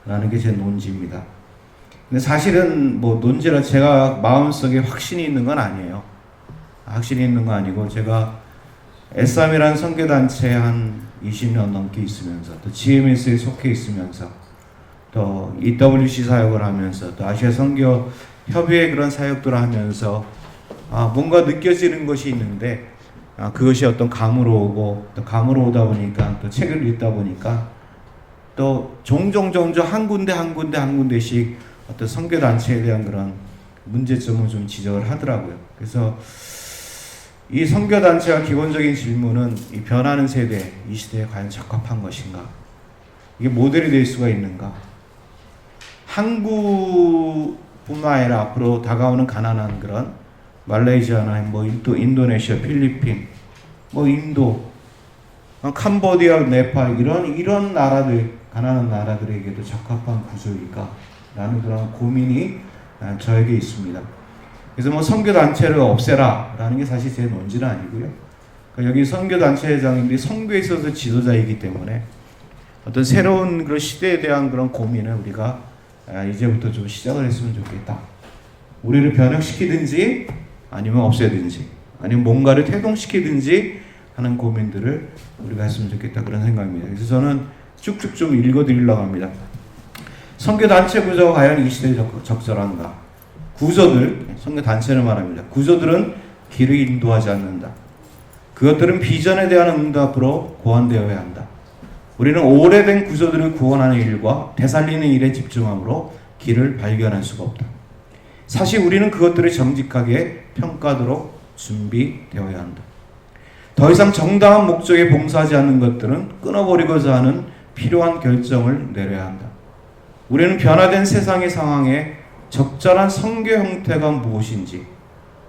라는 게 제 논지입니다. 근데 사실은 뭐 논지라 제가 마음속에 확신이 있는 건 아니에요. 확신이 있는 거 아니고 제가 S3이라는 선교단체에 한 20년 넘게 있으면서 또 GMS에 속해 있으면서 또 EWC 사역을 하면서 또 아시아 선교 협의회 그런 사역들을 하면서 뭔가 느껴지는 것이 있는데 그것이 어떤 감으로 오고 또 감으로 오다 보니까 또 책을 읽다 보니까 또 종종 한 군데씩 어떤 선교단체에 대한 그런 문제점을 좀 지적을 하더라고요. 그래서 이 선교단체가 기본적인 질문은 이 변하는 세대, 이 시대에 과연 적합한 것인가? 이게 모델이 될 수가 있는가? 한국뿐만 아니라 앞으로 다가오는 가난한 그런 말레이시아나 또 인도네시아, 필리핀, 인도, 캄보디아, 네팔 이런 나라들, 가난한 나라들에게도 적합한 구조일까? 라는 그런 고민이 저에게 있습니다. 그래서 선교단체를 없애라 라는 게 사실 제 논지는 아니고요. 여기 선교단체장님들이 선교에 있어서 지도자이기 때문에 어떤 새로운 그런 시대에 대한 그런 고민을 우리가 이제부터 좀 시작을 했으면 좋겠다. 우리를 변혁시키든지 아니면 없애든지 아니면 뭔가를 태동시키든지 하는 고민들을 우리가 했으면 좋겠다 그런 생각입니다. 그래서 저는 쭉쭉 좀 읽어드리려고 합니다. 선교단체 구조가 과연 이 시대에 적절한가? 구조들, 선교단체를 말합니다. 구조들은 길을 인도하지 않는다. 그것들은 비전에 대한 응답으로 고안되어야 한다. 우리는 오래된 구조들을 구원하는 일과 되살리는 일에 집중함으로 길을 발견할 수가 없다. 사실 우리는 그것들을 정직하게 평가하도록 준비되어야 한다. 더 이상 정당한 목적에 봉사하지 않는 것들은 끊어버리고자 하는 필요한 결정을 내려야 한다. 우리는 변화된 세상의 상황에 적절한 선교 형태가 무엇인지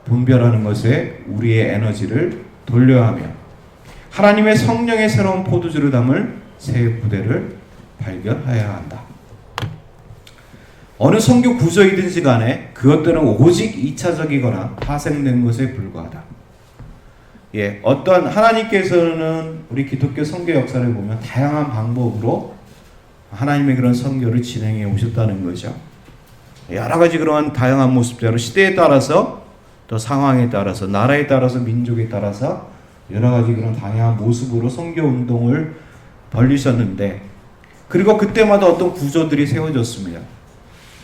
분별하는 것에 우리의 에너지를 돌려야 하며 하나님의 성령의 새로운 포도주를 담을 새 부대를 발견해야 한다. 어느 선교 구조이든지 간에 그것들은 오직 2차적이거나 파생된 것에 불과하다. 어떤 하나님께서는 우리 기독교 선교 역사를 보면 다양한 방법으로 하나님의 그런 선교를 진행해 오셨다는 거죠. 여러 가지 그러한 다양한 모습대로 시대에 따라서 또 상황에 따라서 나라에 따라서 민족에 따라서 여러 가지 그런 다양한 모습으로 선교 운동을 벌리셨는데 그리고 그때마다 어떤 구조들이 세워졌습니다.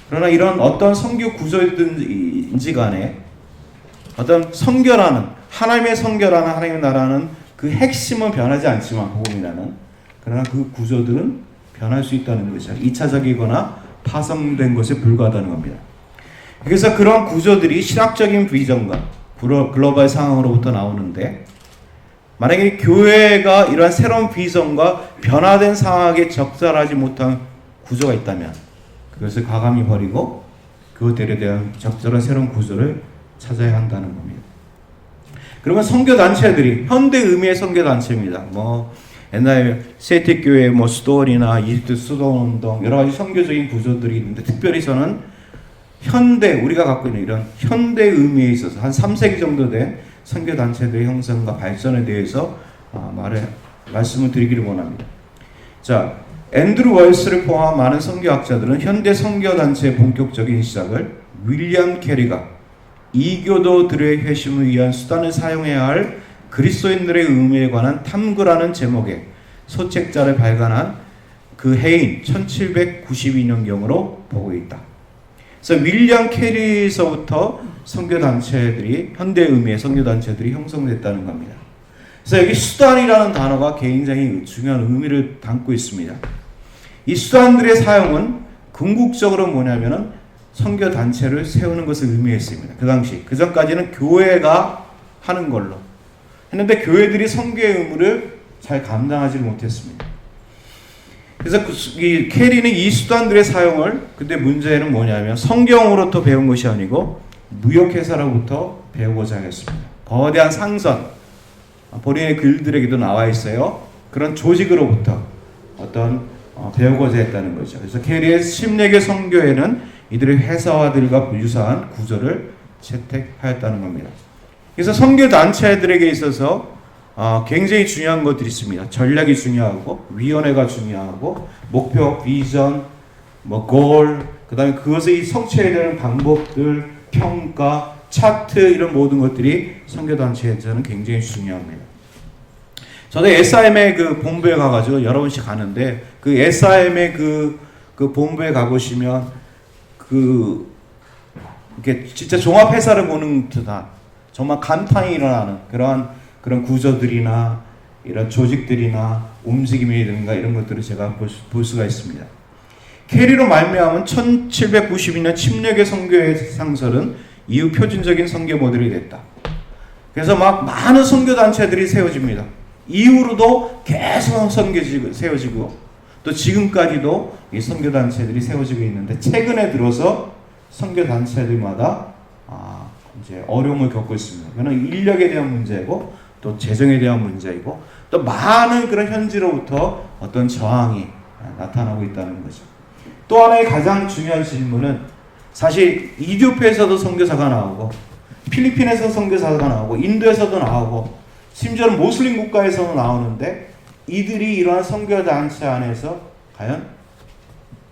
그러나 이런 어떤 선교 구조든지 간에 어떤 선교라는 하나님의 선교라는 하나님의 나라는 그 핵심은 변하지 않지만 복음이라는 그러나 그 구조들은 변할 수 있다는 거죠. 2차적이거나 파생된 것에 불과하다는 겁니다. 그래서 그런 구조들이 신학적인 비전과 글로벌 상황으로부터 나오는데 만약에 교회가 이러한 새로운 비전과 변화된 상황에 적절하지 못한 구조가 있다면 그것을 과감히 버리고 그것들에 대한 적절한 새로운 구조를 찾아야 한다는 겁니다. 그러면 선교단체들이 현대 의미의 선교단체입니다. 옛날에 세틱교회 수도원이나 이집트 수도원운동 여러 가지 선교적인 구조들이 있는데 특별히 저는 현대 우리가 갖고 있는 이런 현대 의미에 있어서 한 3세기 정도 된 선교단체들의 형성과 발전에 대해서 말씀을 드리기를 원합니다. 자, 앤드루 월스를 포함한 많은 선교학자들은 현대 선교단체의 본격적인 시작을 윌리엄 캐리가 이교도들의 회심을 위한 수단을 사용해야 할 그리스도인들의 의미에 관한 탐구라는 제목의 소책자를 발간한 그 해인 1792년경으로 보고 있다. 그래서 윌리엄 캐리에서부터 선교단체들이 현대 의미의 선교단체들이 형성됐다는 겁니다. 그래서 여기 수단이라는 단어가 굉장히 중요한 의미를 담고 있습니다. 이 수단들의 사용은 궁극적으로 뭐냐면은 선교단체를 세우는 것을 의미했습니다. 그 당시 그 전까지는 교회가 하는 걸로 했는데 교회들이 선교의 의무를 잘 감당하지 못했습니다. 그래서 이 캐리는 이 수단들의 사용을 근데 문제는 뭐냐면 성경으로부터 배운 것이 아니고 무역회사로부터 배우고자 했습니다. 거대한 상선 본인의 글들에게도 나와 있어요. 그런 조직으로부터 배우고자 했다는 거죠. 그래서 캐리의 침례교 선교회는 이들의 회사와들과 유사한 구조를 채택하였다는 겁니다. 그래서 선교단체들에게 있어서 굉장히 중요한 것들이 있습니다. 전략이 중요하고 위원회가 중요하고 목표, 비전, 뭐 goal, 그다음에 그것을 성취해야 되는 방법들, 평가, 차트 이런 모든 것들이 선교단체에서는 굉장히 중요합니다. 저도 SIM의 그 본부에 가가지고 여러 번씩 가는데 그 SIM의 그 본부에 가보시면 이게 진짜 종합회사를 보는 듯한 정말 감탄이 일어나는 그런 구조들이나 이런 조직들이나 움직임이든가 이런 것들을 제가 볼 수가 있습니다. 캐리로 말미암은 1792년 침략의 선교의 상설은 이후 표준적인 선교 모델이 됐다. 그래서 막 많은 선교 단체들이 세워집니다. 이후로도 계속 선교지가 세워지고 또 지금까지도 이 선교 단체들이 세워지고 있는데 최근에 들어서 선교 단체들마다 이제 어려움을 겪고 있습니다. 그는 인력에 대한 문제이고 또 재정에 대한 문제이고 또 많은 그런 현지로부터 어떤 저항이 나타나고 있다는 거죠. 또 하나의 가장 중요한 질문은 사실 이디오피아에서도 선교사가 나오고 필리핀에서 선교사가 나오고 인도에서도 나오고 심지어는 모슬림 국가에서도 나오는데 이들이 이러한 선교 단체 안에서 과연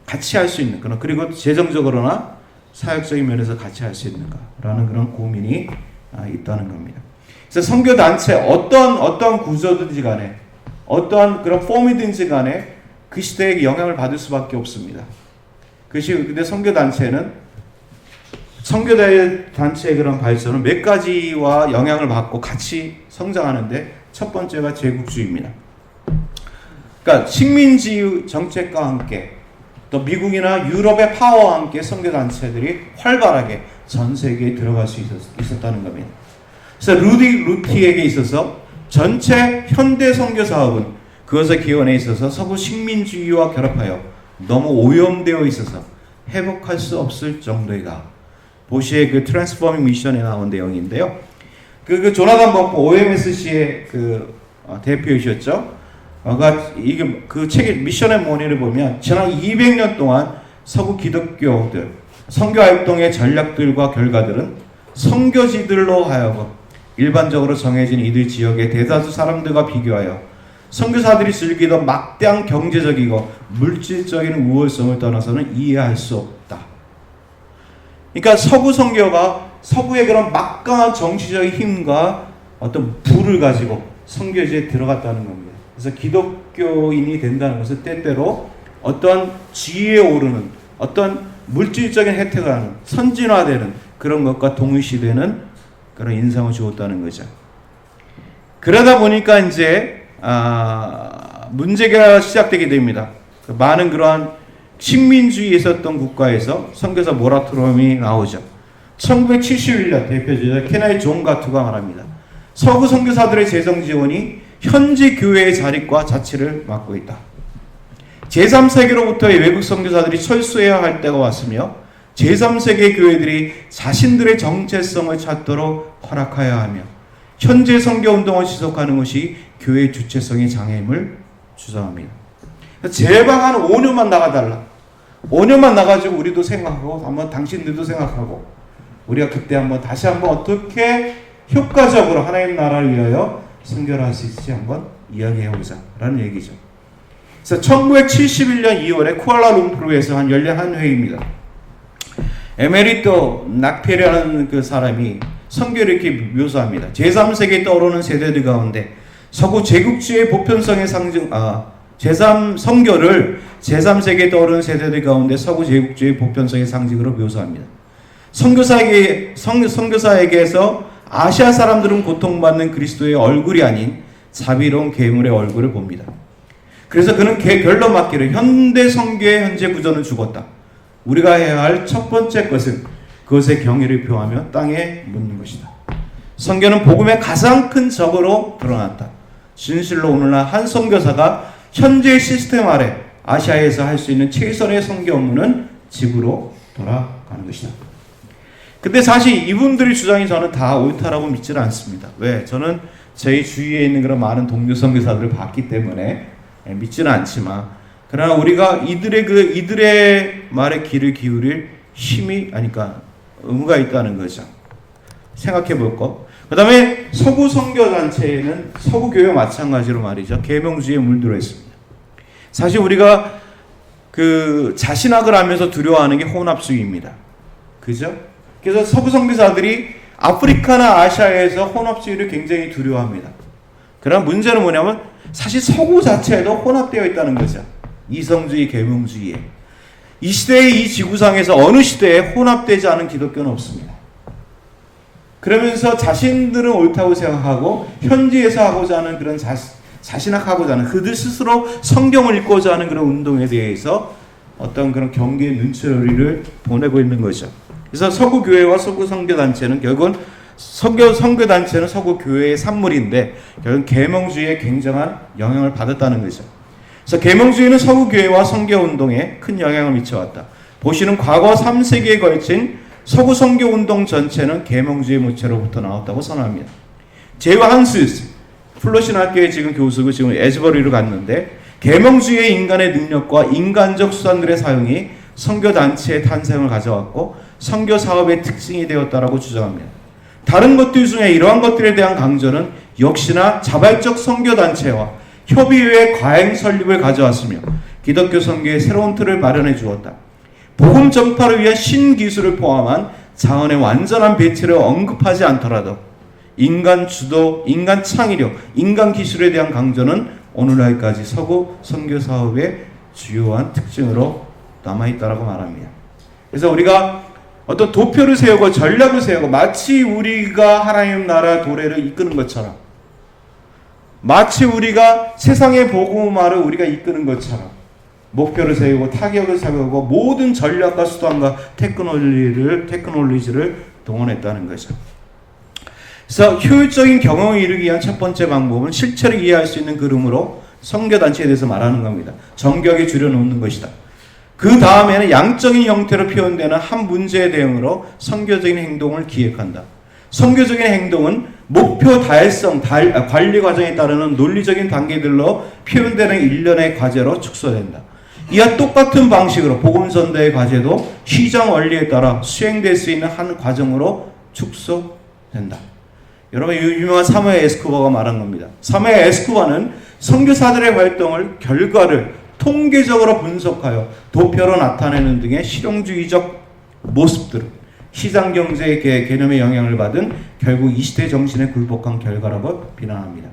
같이 할 수 있는 그리고 재정적으로나 사역적인 면에서 같이 할 수 있는가라는 그런 고민이 있다는 겁니다. 그래서 선교 단체 어떤 구조든지 간에 어떠한 그런 폼이든지 간에 그 시대에 영향을 받을 수밖에 없습니다. 근데 선교 단체는 선교 단체의 그런 발전은 몇 가지와 영향을 받고 같이 성장하는데 첫 번째가 제국주의입니다. 그러니까 식민지 정책과 함께 또 미국이나 유럽의 파워와 함께 선교 단체들이 활발하게 전 세계에 들어갈 수 있었다는 겁니다. 그래서 루티에게 있어서 전체 현대 선교 사업은 그것의 기원에 있어서 서구 식민주의와 결합하여 너무 오염되어 있어서 회복할 수 없을 정도이다. 보시의 그 트랜스포밍 미션에 나온 내용인데요. 그 조나단 버프 OMSC의 대표이셨죠. 이게 그 책의 미션의 원인을 보면 지난 200년 동안 서구 기독교들 선교 활동의 전략들과 결과들은 선교지들로 하여금 일반적으로 정해진 이들 지역의 대다수 사람들과 비교하여 선교사들이 즐기던 막대한 경제적이고 물질적인 우월성을 떠나서는 이해할 수 없다. 그러니까 서구 선교가 서구의 그런 막강한 정치적인 힘과 어떤 부를 가지고 선교지에 들어갔다는 겁니다. 그래서 기독교인이 된다는 것은 때때로 어떤 지위에 오르는 어떤 물질적인 혜택을 하는 선진화되는 그런 것과 동일시되는 그런 인상을 주었다는 거죠. 그러다 보니까 이제 문제가 시작되게 됩니다. 많은 그러한 식민주의에 있었던 국가에서 선교사 모라토리엄이 나오죠. 1971년 대표주자 케나이 존 가투가 말합니다. 서구 선교사들의 재정 지원이 현지 교회의 자립과 자치를 막고 있다. 제3세계로부터의 외국 선교사들이 철수해야 할 때가 왔으며 제3세계 교회들이 자신들의 정체성을 찾도록 허락하여야 하며 현재 선교운동을 지속하는 것이 교회의 주체성의 장애임을 주장합니다. 제발 한 5년만 나가달라. 5년만 나가지고 우리도 생각하고 한번 당신들도 생각하고 우리가 그때 다시 한번 어떻게 효과적으로 하나님 나라를 위하여 선교를 할 수 있을지 한번 이야기해보자 라는 얘기죠. 그래서 1971년 2월에 쿠알라룸푸르에서 열린 한 회의입니다. 에메리토 낙페라는 그 사람이 선교를 이렇게 묘사합니다. 제3세계에 떠오르는 세대들 가운데 서구 제국주의의 보편성의 상징, 선교를 제3세계에 떠오르는 세대들 가운데 서구 제국주의의 보편성의 상징으로 묘사합니다. 선교사에게서 아시아 사람들은 고통받는 그리스도의 얼굴이 아닌 자비로운 괴물의 얼굴을 봅니다. 그래서 그는 결론 맞기를 현대 선교의 현재 구조는 죽었다. 우리가 해야 할 첫 번째 것은 그것의 경의를 표하며 땅에 묻는 것이다. 선교는 복음의 가장 큰 적으로 드러났다. 진실로 오늘날 한 선교사가 현재의 시스템 아래 아시아에서 할 수 있는 최선의 선교 업무는 집으로 돌아가는 것이다. 근데 사실 이분들의 주장이 저는 다 옳다라고 믿지는 않습니다. 왜? 저는 저희 주위에 있는 그런 많은 동료 선교사들을 봤기 때문에 믿지는 않지만, 그러나 우리가 이들의 말에 귀를 기울일 의무가 있다는 거죠. 생각해 볼 것. 그 다음에 서구 선교단체에는 서구 교회와 마찬가지로 말이죠. 계명주의에 물들어 있습니다. 사실 우리가 그 자신학을 하면서 두려워하는 게 혼합주의입니다. 그죠? 그래서 서구 선교사들이 아프리카나 아시아에서 혼합주의를 굉장히 두려워합니다. 그러나 문제는 뭐냐면 사실 서구 자체에도 혼합되어 있다는 거죠. 이성주의, 계몽주의에. 이 시대의 이 지구상에서 어느 시대에 혼합되지 않은 기독교는 없습니다. 그러면서 자신들은 옳다고 생각하고 현지에서 하고자 하는 그런 자신학하고자 하는 그들 스스로 성경을 읽고자 하는 그런 운동에 대해서 어떤 그런 경계의 눈초리를 보내고 있는 거죠. 그래서 서구 교회와 서구 선교 단체는 결국은 선교 단체는 서구 교회의 산물인데 결국 계몽주의에 굉장한 영향을 받았다는 거죠. 그래서 계몽주의는 서구 교회와 선교 운동에 큰 영향을 미쳐왔다. 보시는 과거 3세기에 걸친 서구 선교 운동 전체는 계몽주의 모체로부터 나왔다고 선언합니다. 제와 한스 플러신 학교의 지금 교수고 지금 에즈버리로 갔는데 계몽주의의 인간의 능력과 인간적 수단들의 사용이 선교 단체의 탄생을 가져왔고 선교 사업의 특징이 되었다라고 주장합니다. 다른 것들 중에 이러한 것들에 대한 강조는 역시나 자발적 선교 단체와 협의회의 과잉 설립을 가져왔으며 기독교 선교의 새로운 틀을 마련해 주었다. 복음 전파를 위한 신기술을 포함한 자원의 완전한 배치를 언급하지 않더라도 인간 주도, 인간 창의력, 인간 기술에 대한 강조는 오늘날까지 서구 선교 사업의 주요한 특징으로 남아있다라고 말합니다. 그래서 우리가 어떤 도표를 세우고 전략을 세우고 마치 우리가 하나님 나라 도래를 이끄는 것처럼 마치 우리가 세상의 복음화를 우리가 이끄는 것처럼 목표를 세우고 타격을 세우고 모든 전략과 수단과 테크놀로지를 동원했다는 거죠. 그래서 효율적인 경험을 이루기 위한 첫 번째 방법은 실체를 이해할 수 있는 그림으로 선교단체에 대해서 말하는 겁니다. 정격에 줄여놓는 것이다. 그 다음에는 양적인 형태로 표현되는 한 문제에 대응으로 선교적인 행동을 기획한다. 선교적인 행동은 목표 달성, 관리 과정에 따르는 논리적인 단계들로 표현되는 일련의 과제로 축소된다. 이와 똑같은 방식으로 복음 전도의 과제도 시장 원리에 따라 수행될 수 있는 한 과정으로 축소된다. 여러분 유명한 사무엘 에스코바가 말한 겁니다. 사무엘 에스코바는 선교사들의 활동을 결과를 통계적으로 분석하여 도표로 나타내는 등의 실용주의적 모습들, 시장경제의 개념에 영향을 받은 결국 이 시대 정신에 굴복한 결과라고 비난합니다.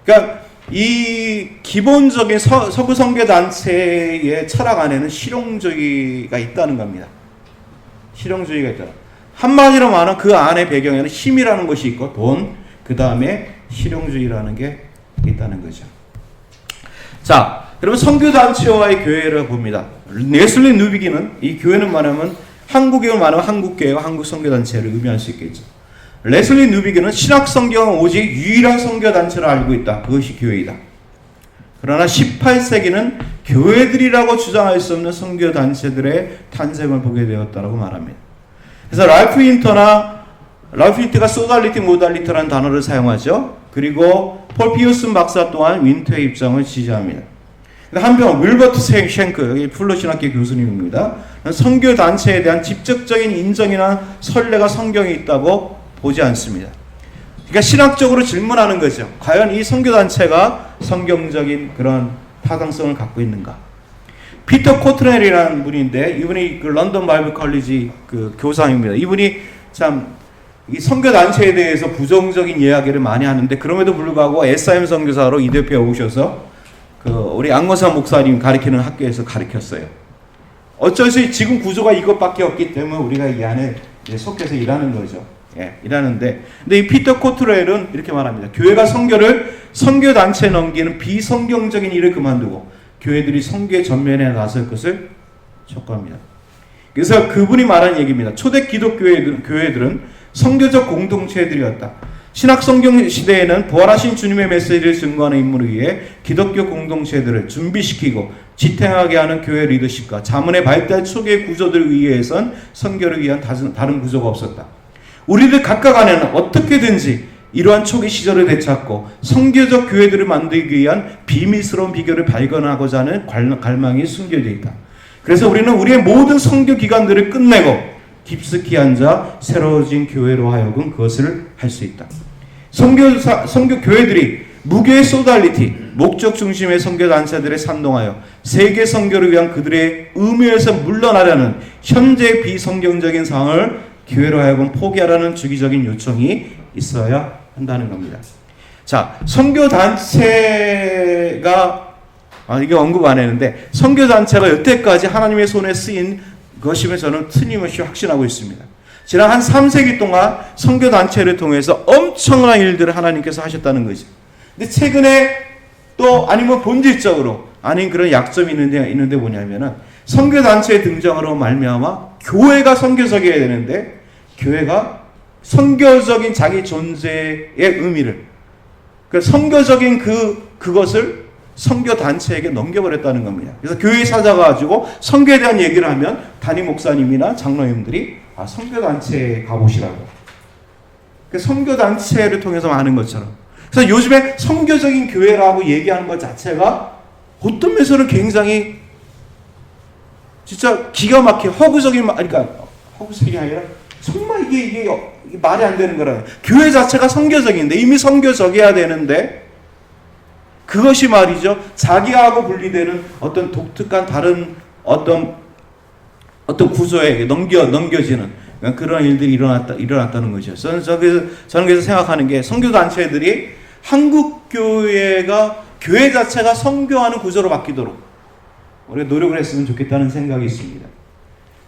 그러니까 이 기본적인 서구 선교단체의 철학 안에는 실용주의가 있다는 겁니다. 실용주의가 있다. 한마디로 말하면 그 안의 배경에는 힘이라는 것이 있고 돈, 그 다음에 실용주의라는 게 있다는 거죠. 자, 여러분 선교단체와의 교회를 봅니다. 레슬리 누비기는 이 교회는 말하면 한국에 말하면 한국교회와 한국선교단체를 의미할 수 있겠죠. 레슬리 누비기는 신학성경은 오직 유일한 선교단체로 알고 있다. 그것이 교회이다. 그러나 18세기는 교회들이라고 주장할 수 없는 선교단체들의 탄생을 보게 되었다고 말합니다. 그래서 랄프 윈터가 소달리티 모달리티라는 단어를 사용하죠. 그리고 폴 피어슨 박사 또한 윈터의 입장을 지지합니다. 한편 윌버트 쉔크, 여기 플러신학교 교수님입니다. 선교단체에 대한 직접적인 인정이나 선례가 성경에 있다고 보지 않습니다. 그러니까 신학적으로 질문하는 거죠. 과연 이 선교단체가 성경적인 그런 타당성을 갖고 있는가? 피터 코트넬이라는 분인데 이분이 그 런던 바이블 컬리지 그 교사입니다. 이분이 참 이 선교단체에 대해서 부정적인 이야기를 많이 하는데 그럼에도 불구하고 SM 선교사로 이 대표에 오셔서 그 우리 안건사 목사님 가르치는 학교에서 가르쳤어요. 어쩔 수 없이 지금 구조가 이것밖에 없기 때문에 우리가 이 안에 속해서 일하는 거죠. 예, 일하는데 근데 이 피터 코트렐은 이렇게 말합니다. 교회가 선교단체에 넘기는 비성경적인 일을 그만두고 교회들이 선교의 전면에 나설 것을 촉구합니다. 그래서 그분이 말한 얘기입니다. 초대 기독교회들은 선교적 공동체들이었다. 신학 성경 시대에는 부활하신 주님의 메시지를 증거하는 임무를 위해 기독교 공동체들을 준비시키고 지탱하게 하는 교회 리더십과 자문의 발달 초기의 구조들을 의해선 선교를 위한 다른 구조가 없었다. 우리들 각각 안에는 어떻게든지 이러한 초기 시절을 되찾고 선교적 교회들을 만들기 위한 비밀스러운 비결을 발견하고자 하는 갈망이 숨겨져 있다. 그래서 우리는 우리의 모든 선교 기간들을 끝내고 깊숙이 앉아 새로워진 교회로 하여금 그것을 할 수 있다. 선교 교회들이 무교의 소달리티, 목적 중심의 선교단체들에賛동하여 세계 선교를 위한 그들의 의무에서 물러나려는 현재 비성경적인 상황을 교회로 하여금 포기하라는 주기적인 요청이 있어야 한다는 겁니다. 자, 선교단체가 이게 언급 안 했는데 선교단체가 여태까지 하나님의 손에 쓰인 것임을 저는 틀림없이 확신하고 있습니다. 지난 한 3세기 동안 선교단체를 통해서 엄청난 일들을 하나님께서 하셨다는 거죠. 근데 최근에 또 아니면 본질적으로 아닌 그런 약점이 있는데 뭐냐면은 선교단체의 등장으로 말미암아 교회가 선교적이어야 되는데 교회가 선교적인 자기 존재의 의미를 선교적인 그것을 선교단체에게 넘겨버렸다는 겁니다. 그래서 교회에 찾아가지고 선교에 대한 얘기를 하면 담임 목사님이나 장로님들이 선교단체에 가보시라고. 선교단체를 통해서 하는 것처럼. 그래서 요즘에 선교적인 교회라고 얘기하는 것 자체가 어떤 면에서는 굉장히 진짜 기가 막히게 그러니까 허구적이 아니라 정말 이게 말이 안 되는 거라. 교회 자체가 선교적인데 이미 선교적이어야 되는데 그것이 말이죠. 자기하고 분리되는 어떤 독특한 다른 어떤 구조에 넘겨지는 그런 일들이 일어났다는 거죠. 저는 그래서 생각하는 게 선교단체들이 한국 교회가 교회 자체가 선교하는 구조로 바뀌도록 우리가 노력을 했으면 좋겠다는 생각이 있습니다.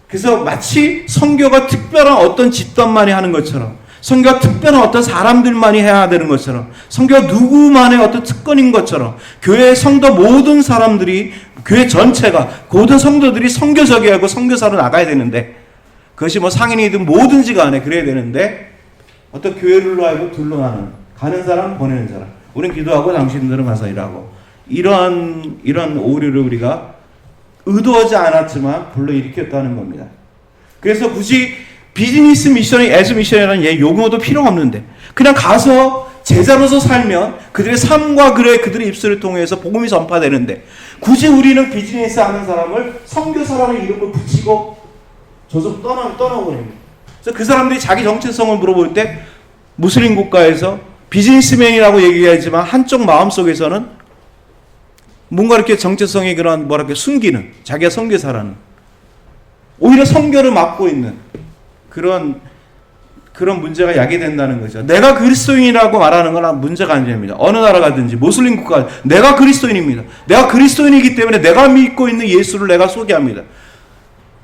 그래서 마치 선교가 특별한 어떤 집단만이 하는 것처럼 선교가 특별한 어떤 사람들만이 해야 되는 것처럼 선교가 누구만의 어떤 특권인 것처럼 교회의 성도 모든 사람들이 교회 전체가 모든 성도들이 선교적이어야 하고 선교사로 나가야 되는데 그것이 상인이든 뭐든지 간에 그래야 되는데 어떤 교회를 하고 둘러나는 가는 사람 보내는 사람 우린 기도하고 당신들은 가서 일하고 이런 오류를 우리가 의도하지 않았지만 불러일으켰다는 겁니다. 그래서 굳이 비즈니스 미션이 에스 미션이라는 용어도 필요 없는데 그냥 가서 제자로서 살면 그들의 삶과 그들의 입술을 통해서 복음이 전파되는데 굳이 우리는 비즈니스 하는 사람을 선교사라는 이름을 붙이고 저쪽 떠나버립니다. 그래서 그 사람들이 자기 정체성을 물어볼 때 무슬림 국가에서 비즈니스맨이라고 얘기하지만 한쪽 마음속에서는 뭔가 이렇게 정체성이 숨기는 자기가 선교사라는 오히려 선교를 맡고 있는 그런 문제가 야기된다는 거죠. 내가 그리스도인이라고 말하는 건 문제가 아닙니다. 어느 나라 가든지 모슬림 국가 내가 그리스도인입니다. 내가 그리스도인이기 때문에 내가 믿고 있는 예수를 내가 소개합니다.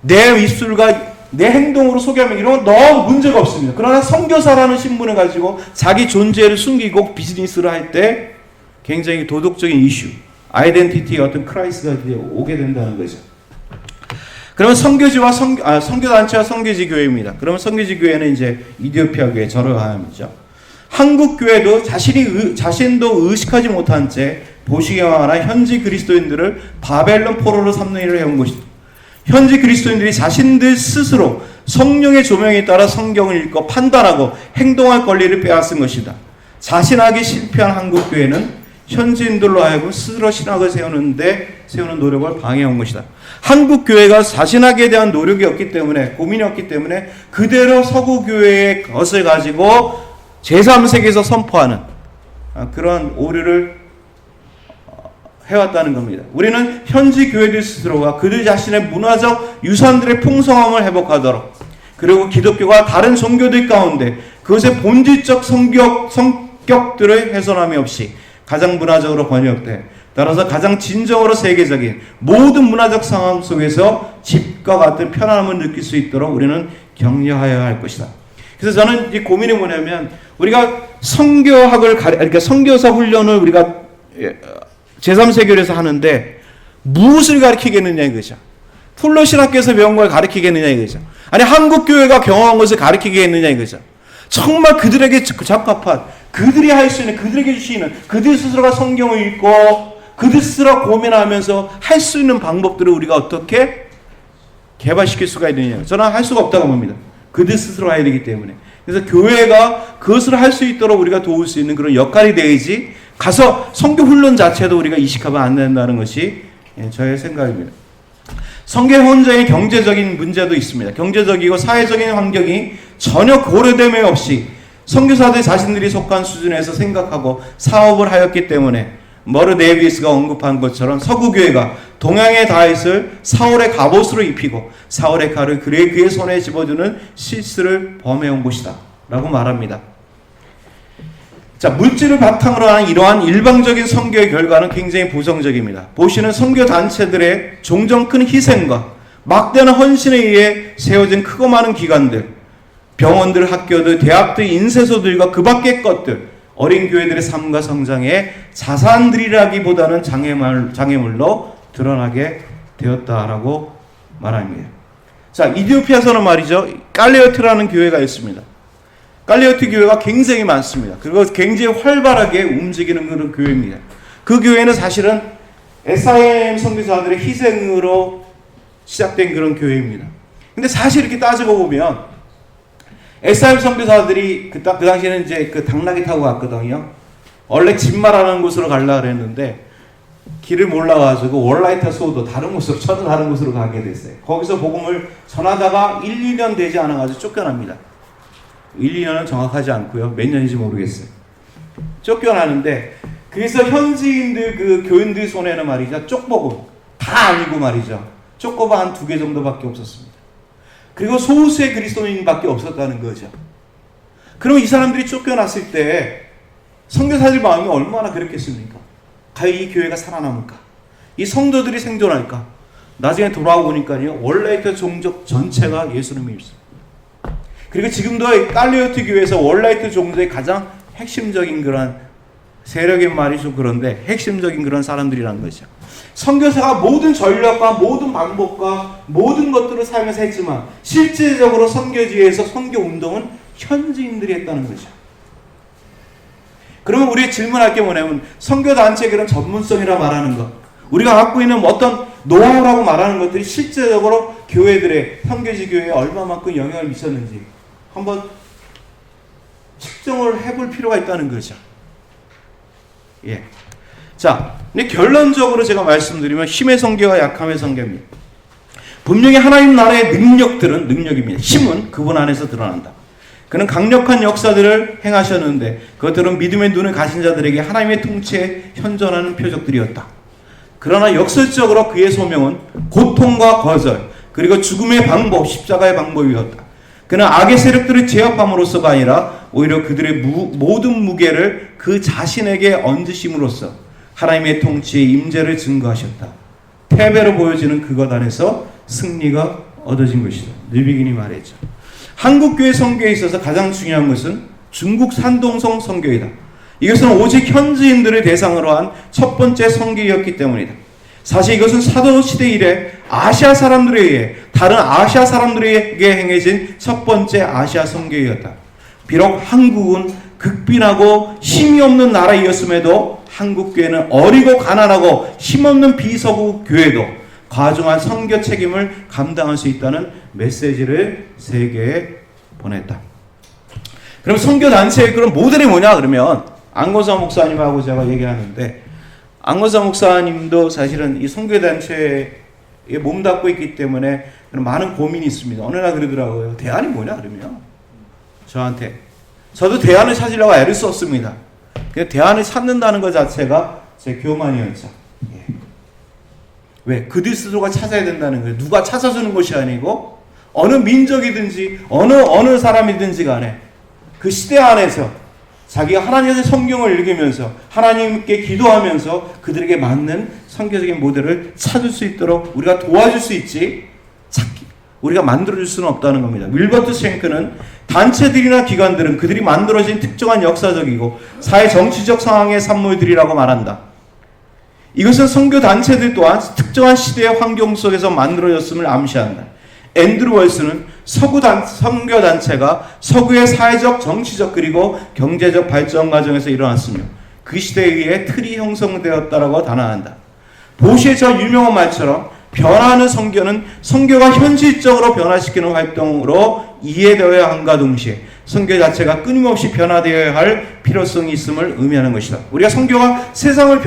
내 입술과 내 행동으로 소개하면 이런 건 너무 문제가 없습니다. 그러나 선교사라는 신분을 가지고 자기 존재를 숨기고 비즈니스를 할 때 굉장히 도덕적인 이슈, 아이덴티티의 어떤 크라이스가 오게 된다는 거죠. 그러면 선교단체와 선교지 교회입니다. 그러면 선교지 교회는 이제 이디오피아 교회 저러함이죠. 한국 교회도 자신도 의식하지 못한 채 보시기와 현지 그리스도인들을 바벨론 포로로 삼는 일을 해온 것이다. 현지 그리스도인들이 자신들 스스로 성령의 조명에 따라 성경을 읽고 판단하고 행동할 권리를 빼앗은 것이다. 자신하기 실패한 한국 교회는 현지인들로 하여금 스스로 신학을 세우는 노력을 방해한 것이다. 한국 교회가 자신하기에 대한 노력이 없기 때문에 고민이 없기 때문에 그대로 서구 교회의 것을 가지고 제3세계에서 선포하는 그런 오류를 해왔다는 겁니다. 우리는 현지 교회들 스스로가 그들 자신의 문화적 유산들의 풍성함을 회복하도록 그리고 기독교가 다른 종교들 가운데 그것의 본질적 성격들을 훼손함이 없이 가장 문화적으로 번역돼 따라서 가장 진정으로 세계적인 모든 문화적 상황 속에서 집과 같은 편안함을 느낄 수 있도록 우리는 격려하여야 할 것이다. 그래서 저는 이 고민이 뭐냐면 우리가 그러니까 선교사 훈련을 우리가 제3세계에서 하는데 무엇을 가르치겠느냐 이거죠. 플러신학교에서 배운 걸 가르치겠느냐 이거죠. 아니 한국 교회가 경험한 것을 가르치겠느냐 이거죠. 정말 그들에게 적합한 그들이 할 수 있는 그들에게 주시는 그들 스스로가 성경을 읽고 그들 스스로 고민하면서 할 수 있는 방법들을 우리가 어떻게 개발시킬 수가 있느냐. 저는 할 수가 없다고 봅니다. 그들 스스로 해야 되기 때문에. 그래서 교회가 그것을 할 수 있도록 우리가 도울 수 있는 그런 역할이 되지 가서 선교 훈련 자체도 우리가 이식하면 안 된다는 것이 저의 생각입니다. 선교 혼자의 경제적인 문제도 있습니다. 경제적이고 사회적인 환경이 전혀 고려됨이 없이 선교사들 자신들이 속한 수준에서 생각하고 사업을 하였기 때문에 머르 데이비스가 언급한 것처럼 서구교회가 동양에 닿아있을 사울의 갑옷으로 입히고 사울의 칼을 그의 손에 집어주는 실수를 범해온 곳이다 라고 말합니다. 자, 물질을 바탕으로 하는 이러한 일방적인 선교의 결과는 굉장히 부정적입니다. 보시는 선교단체들의 종종 큰 희생과 막대한 헌신에 의해 세워진 크고 많은 기관들, 병원들, 학교들, 대학들, 인쇄소들과 그 밖의 것들, 어린 교회들의 삶과 성장에 자산들이라기보다는 장애물로 드러나게 되었다라고 말합니다. 자, 이디오피아에서는 말이죠, 깔레오트라는 교회가 있습니다. 깔레오트 교회가 굉장히 많습니다. 그리고 굉장히 활발하게 움직이는 그런 교회입니다. 그 교회는 사실은 SIM 선교사들의 희생으로 시작된 그런 교회입니다. 근데 사실 이렇게 따지고 보면 SIM 선교사들이 그 당시에는 이제 그 당나귀 타고 갔거든요. 원래 진마라는 곳으로 가려고 그랬는데 길을 몰라가지고 월라이타 소도 다른 곳으로, 전혀 다른 곳으로 가게 됐어요. 거기서 복음을 전하다가 1, 2년 되지 않아가지고 쫓겨납니다. 1, 2년은 정확하지 않고요. 몇 년인지 모르겠어요. 쫓겨나는데, 그래서 현지인들, 그 교인들 손에는 말이죠, 쪽복음 다 아니고 말이죠, 쪽거바 한 2개 정도밖에 없었습니다. 그리고 소수의 그리스도인밖에 없었다는 거죠. 그럼 이 사람들이 쫓겨났을 때 선교사들 마음이 얼마나 그랬겠습니까? 과연 이 교회가 살아남을까? 이 성도들이 생존할까? 나중에 돌아오니까요, 월라이트 종족 전체가 예수님을 믿습니다. 그리고 지금도 깔레오트 교회에서 월라이트 종족의 가장 핵심적인 그런 세력의 말이 좀 그런데 핵심적인 그런 사람들이라는 거죠. 선교사가 모든 전략과 모든 방법과 모든 것들을 사용해서 했지만 실질적으로 선교지에서 선교 운동은 현지인들이 했다는 거죠. 그러면 우리가 질문할 게 뭐냐면, 선교단체의 그런 전문성이라 말하는 것, 우리가 갖고 있는 어떤 노하우라고 말하는 것들이 실제적으로 교회들의, 선교지 교회에 얼마만큼 영향을 미쳤는지 한번 측정을 해볼 필요가 있다는 거죠. 예. 자, 근데 결론적으로 제가 말씀드리면 힘의 선교와 약함의 선교입니다. 분명히 하나님 나라의 능력들은 능력입니다. 힘은 그분 안에서 드러난다. 그는 강력한 역사들을 행하셨는데 그것들은 믿음의 눈을 가진 자들에게 하나님의 통치에 현존하는 표적들이었다. 그러나 역설적으로 그의 소명은 고통과 거절, 그리고 죽음의 방법, 십자가의 방법이었다. 그는 악의 세력들을 제압함으로써가 아니라 오히려 그들의 모든 무게를 그 자신에게 얹으심으로써 하나님의 통치의 임재를 증거하셨다. 패배로 보여지는 그것 안에서 승리가 얻어진 것이다. 뉴비긴이 말했죠. 한국교회 선교에 있어서 가장 중요한 것은 중국 산동성 선교이다. 이것은 오직 현지인들을 대상으로 한 첫 번째 선교였기 때문이다. 사실 이것은 사도시대 이래 아시아 사람들에 의해 다른 아시아 사람들에게 행해진 첫 번째 아시아 선교였다. 비록 한국은 극빈하고 힘이 없는 나라이었음에도 한국교회는 어리고 가난하고 힘없는 비서구 교회도 과중한 선교 책임을 감당할 수 있다는 메시지를 세계에 보냈다. 그럼 선교단체의 그런 모델이 뭐냐 그러면 안건사 목사님하고 제가 얘기하는데, 안건사 목사님도 사실은 이 선교단체에 몸담고 있기 때문에 많은 고민이 있습니다. 어느 날 그러더라고요. 대안이 뭐냐 그러면 저한테. 저도 대안을 찾으려고 애를 썼습니다. 대안을 찾는다는 것 자체가 제 교만이었죠. 예. 왜? 그들 스스로가 찾아야 된다는 거예요. 누가 찾아주는 것이 아니고 어느 민족이든지 어느 사람이든지 간에 그 시대 안에서 자기가 하나님의 성경을 읽으면서 하나님께 기도하면서 그들에게 맞는 선교적인 모델을 찾을 수 있도록 우리가 도와줄 수 있지 우리가 만들어줄 수는 없다는 겁니다. 윌버트 쉔크는 단체들이나 기관들은 그들이 만들어진 특정한 역사적이고 사회 정치적 상황의 산물들이라고 말한다. 이것은 선교단체들 또한 특정한 시대의 환경 속에서 만들어졌음을 암시한다. 앤드루 월스는 선교단체가 서구의 사회적, 정치적 그리고 경제적 발전 과정에서 일어났으며 그 시대에 의해 틀이 형성되었다라고 단언한다. 보시의 저 유명한 말처럼 변화하는 선교는 선교가 현실적으로 변화시키는 활동으로 이해되어야 함과 동시에 선교 자체가 끊임없이 변화되어야 할 필요성이 있음을 의미하는 것이다. 우리가 선교가 세상을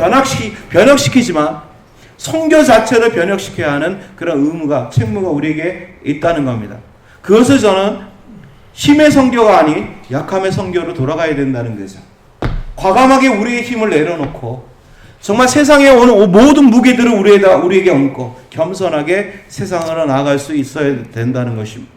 변혁시키지만 선교 자체를 변혁시켜야 하는 그런 의무가, 책무가 우리에게 있다는 겁니다. 그것을 저는 힘의 성교가 아닌 약함의 성교로 돌아가야 된다는 거죠. 과감하게 우리의 힘을 내려놓고 정말 세상에 오는 모든 무게들을 우리에게 얹고 겸손하게 세상으로 나아갈 수 있어야 된다는 것입니다.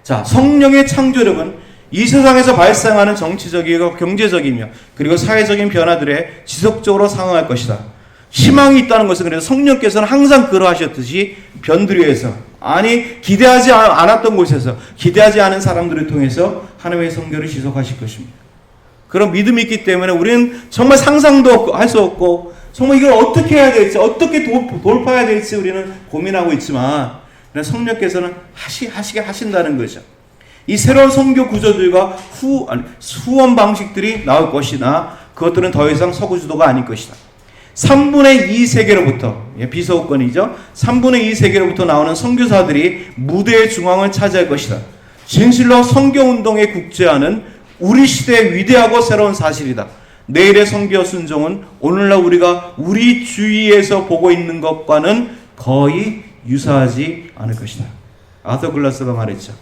자, 성령의 창조력은 이 세상에서 발생하는 정치적이고 경제적이며 그리고 사회적인 변화들에 지속적으로 상응할 것이다. 희망이 있다는 것은 그래서 성령께서는 항상 그러하셨듯이 변두리에서 기대하지 않았던 곳에서 기대하지 않은 사람들을 통해서 하나님의 성교를 지속하실 것입니다. 그런 믿음이 있기 때문에 우리는 정말 상상도 할 수 없고 정말 이걸 어떻게 해야 될지 어떻게 돌파해야 될지 우리는 고민하고 있지만 성령께서는 하시게 하신다는 거죠. 이 새로운 성교 구조들과 후원 방식들이 나올 것이나 그것들은 더 이상 서구주도가 아닐 것이다. 3분의 2 세계로부터 비서구권이죠. 3분의 2 세계로부터 나오는 선교사들이 무대의 중앙을 차지할 것이다. 진실로 선교운동에 국제화는 우리 시대의 위대하고 새로운 사실이다. 내일의 선교 순종은 오늘날 우리가 우리 주위에서 보고 있는 것과는 거의 유사하지 않을 것이다. 아서 글라스가 말했죠.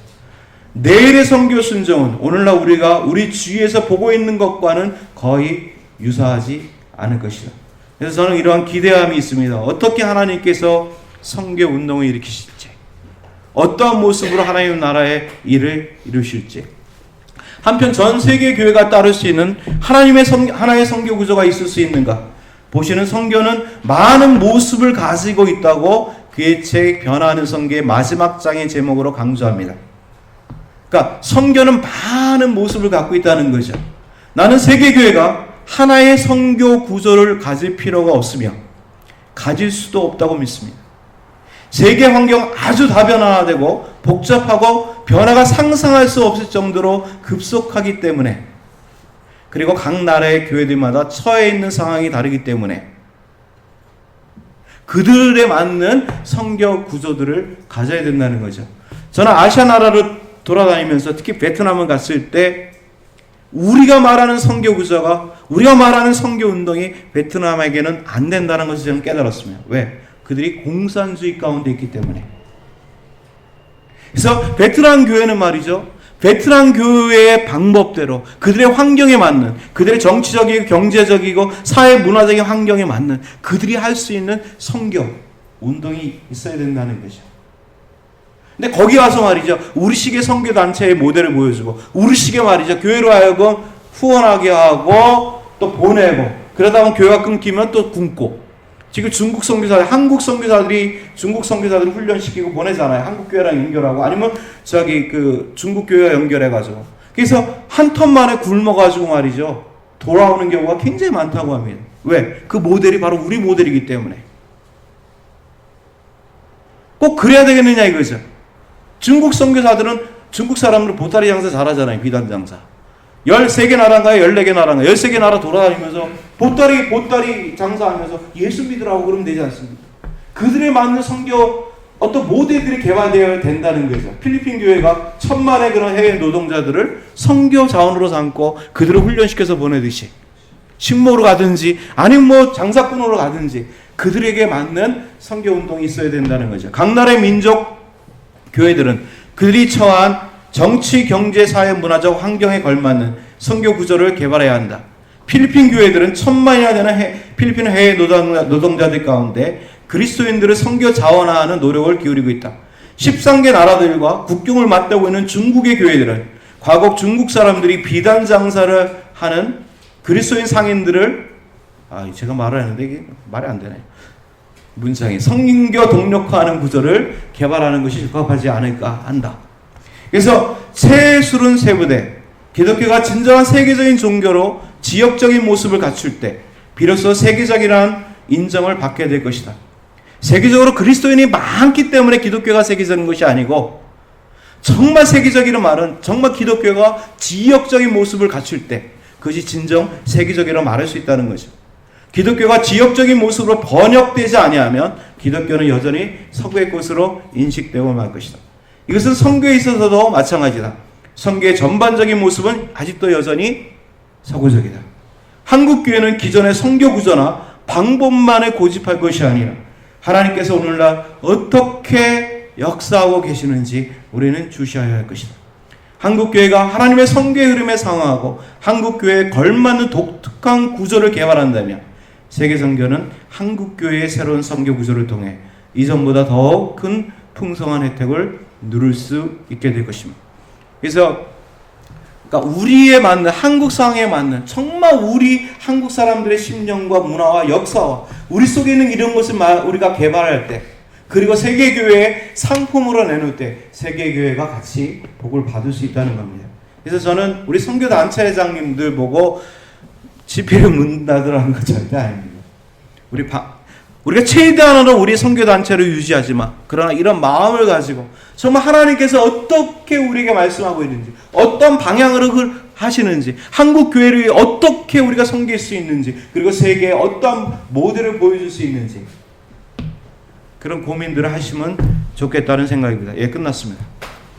내일의 선교 순종은 오늘날 우리가 우리 주위에서 보고 있는 것과는 거의 유사하지 않을 것이다. 그래서 저는 이러한 기대감이 있습니다. 어떻게 하나님께서 선교 운동을 일으키실지, 어떠한 모습으로 하나님 나라의 일을 이루실지, 한편 전 세계 교회가 따를 수 있는 하나의 선교 구조가 있을 수 있는가? 보시는 선교는 많은 모습을 가지고 있다고 그의 책 변화하는 선교의 마지막 장의 제목으로 강조합니다. 그러니까 선교는 많은 모습을 갖고 있다는 거죠. 나는 세계교회가 하나의 선교 구조를 가질 필요가 없으며 가질 수도 없다고 믿습니다. 세계 환경 아주 다변화되고 복잡하고 변화가 상상할 수 없을 정도로 급속하기 때문에, 그리고 각 나라의 교회들마다 처해 있는 상황이 다르기 때문에 그들에 맞는 선교 구조들을 가져야 된다는 거죠. 저는 아시아 나라를 돌아다니면서 특히 베트남을 갔을 때 우리가 말하는 선교 구조가, 우리가 말하는 선교 운동이 베트남에게는 안 된다는 것을 저는 깨달았습니다. 왜? 그들이 공산주의 가운데 있기 때문에. 그래서 베트남 교회는 말이죠, 베트남 교회의 방법대로 그들의 환경에 맞는, 그들의 정치적이고 경제적이고 사회 문화적인 환경에 맞는 그들이 할 수 있는 선교 운동이 있어야 된다는 거죠. 근데 거기 와서 말이죠, 우리식의 선교단체의 모델을 보여주고 우리식의 말이죠, 교회로 하여금 후원하게 하고 또 보내고, 그러다 보면 교회가 끊기면 또 굶고. 지금 중국 선교사들, 한국 선교사들이 중국 선교사들을 훈련시키고 보내잖아요. 한국 교회랑 연결하고, 아니면 중국 교회와 연결해가지고. 그래서 한 턴 만에 굶어가지고 말이죠, 돌아오는 경우가 굉장히 많다고 합니다. 왜? 그 모델이 바로 우리 모델이기 때문에. 꼭 그래야 되겠느냐 이거죠. 중국 선교사들은 중국 사람들 보따리 장사 잘하잖아요. 비단 장사. 13개 나라인가요? 14개 나라인가요? 13개 나라 돌아다니면서 보따리 장사하면서 예수 믿으라고 그러면 되지 않습니까? 그들에 맞는 선교 어떤 모델들이 개발되어야 된다는 거죠. 필리핀 교회가 1000만의 그런 해외 노동자들을 선교 자원으로 삼고 그들을 훈련시켜서 보내듯이, 식모로 가든지 아니면 장사꾼으로 가든지 그들에게 맞는 선교 운동이 있어야 된다는 거죠. 각 나라의 민족 교회들은 그들이 처한 정치, 경제, 사회, 문화적 환경에 걸맞는 선교 구조를 개발해야 한다. 필리핀 교회들은 1000만이나 되는 필리핀 해외 노동자들 가운데 그리스도인들을 선교 자원화하는 노력을 기울이고 있다. 13개 나라들과 국경을 맞대고 있는 중국의 교회들은 과거 중국 사람들이 비단 장사를 하는 그리스도인 상인들을, 제가 말을 했는데 이게 말이 안 되네. 문장이 선교 동력화하는 구조를 개발하는 것이 적합하지 않을까 한다. 그래서 세술은 세부대, 기독교가 진정한 세계적인 종교로 지역적인 모습을 갖출 때 비로소 세계적이라는 인정을 받게 될 것이다. 세계적으로 그리스도인이 많기 때문에 기독교가 세계적인 것이 아니고, 정말 세계적이라는 말은 정말 기독교가 지역적인 모습을 갖출 때 그것이 진정 세계적이라고 말할 수 있다는 거죠. 기독교가 지역적인 모습으로 번역되지 아니하면 기독교는 여전히 서구의 것으로 인식되고 말 것이다. 이것은 선교에 있어서도 마찬가지다. 선교의 전반적인 모습은 아직도 여전히 서구적이다. 한국교회는 기존의 선교 구조나 방법만을 고집할 것이 아니라 하나님께서 오늘날 어떻게 역사하고 계시는지 우리는 주시해야 할 것이다. 한국교회가 하나님의 선교의 흐름에 상응하고 한국교회에 걸맞는 독특한 구조를 개발한다면 세계선교는 한국교회의 새로운 선교 구조를 통해 이전보다 더 큰 풍성한 혜택을 누릴 수 있게 될 것입니다. 그래서 그러니까 우리에 맞는, 한국 상황에 맞는, 정말 우리 한국 사람들의 심령과 문화와 역사와 우리 속에 있는 이런 것을 우리가 개발할 때, 그리고 세계교회의 상품으로 내놓을 때 세계교회가 같이 복을 받을 수 있다는 겁니다. 그래서 저는 우리 선교단체장님들 보고 집회를 문 닫으라는 거 절대 아닙니다. 우리가 최대한으로 우리 선교단체를 유지하지만, 그러나 이런 마음을 가지고 정말 하나님께서 어떻게 우리에게 말씀하고 있는지, 어떤 방향으로 하시는지, 한국 교회를 어떻게 우리가 섬길 수 있는지, 그리고 세계에 어떤 모델을 보여줄 수 있는지, 그런 고민들을 하시면 좋겠다는 생각입니다. 예, 끝났습니다.